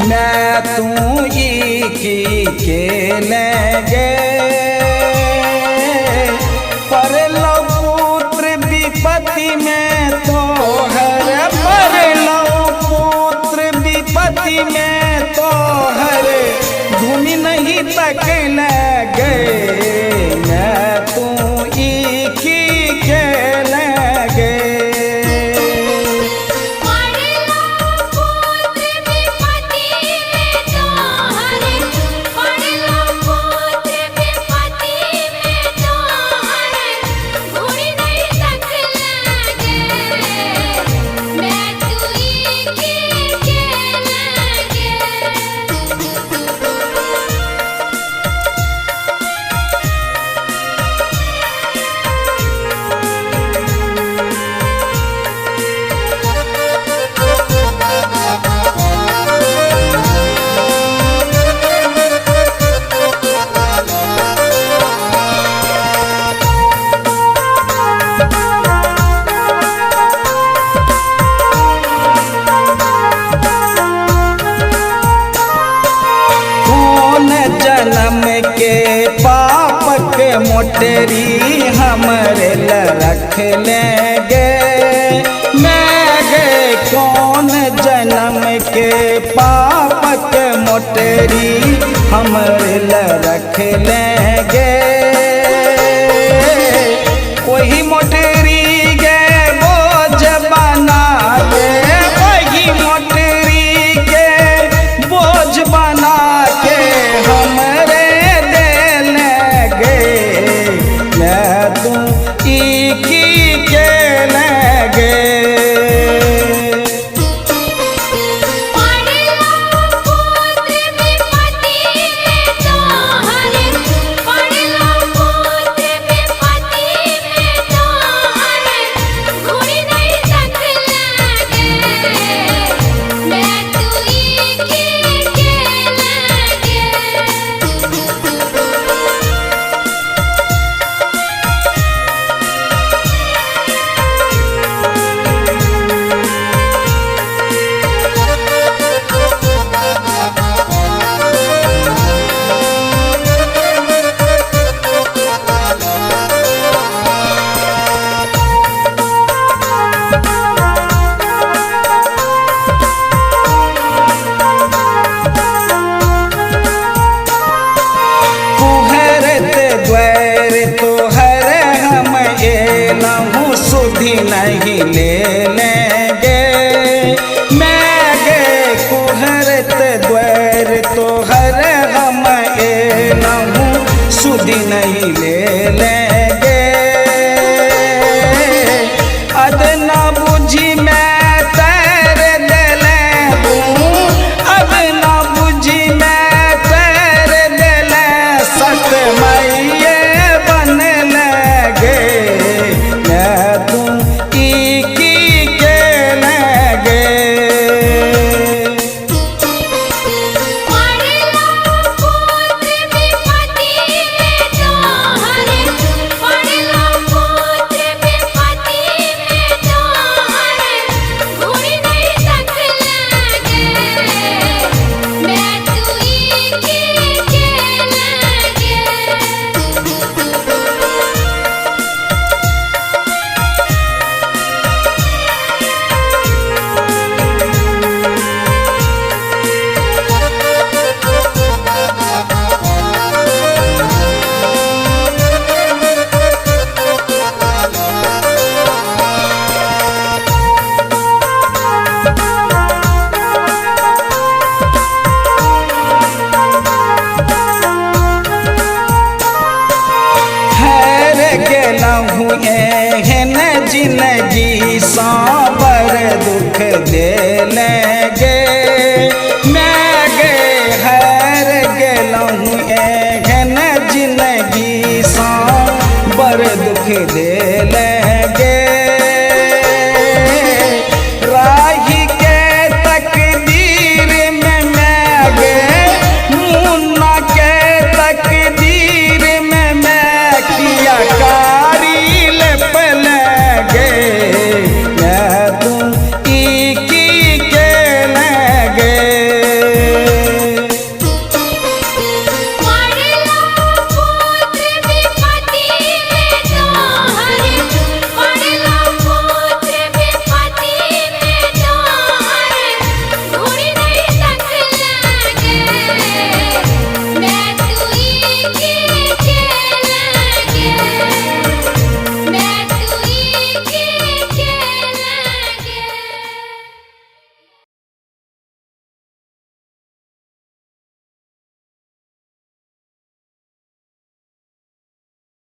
मैं तू की खेलेंगे पर लो पुत्र विपत्ति में तो हर पर लो पुत्र विपत्ति में तो हर घूमी नहीं तक लगे मैं तू की खेलेंगे जन्म के पाप के मोटरी हमरे ल रख लेंगे मैं गए कौन जन्म के पाप के मोटरी हमरे ल रख लेंगे वही मोटरी गए बोझ बना के वही मोटरी के बोझ बना के हमरे दे लगे मैं तू की के लगे सुधी नहीं ले लेंगे मैं गे कुहरत द्वार तो हर हम ए नहूँ सुधी नहीं ले लेंगे अद न बुझी मैं तैर दिले दूँ अद न बुझी मैं तैर दिले सत मैये बन लगे जिंदगी सांबर दुख दे लेंगे मैं गे हर गेलहूँ एहन जिंदगी सांबर दुख दे लेंगे राही के तकदीर में मैं गे मुन्ना के तकदीर में मैं किया कारी लप लगे मैं तू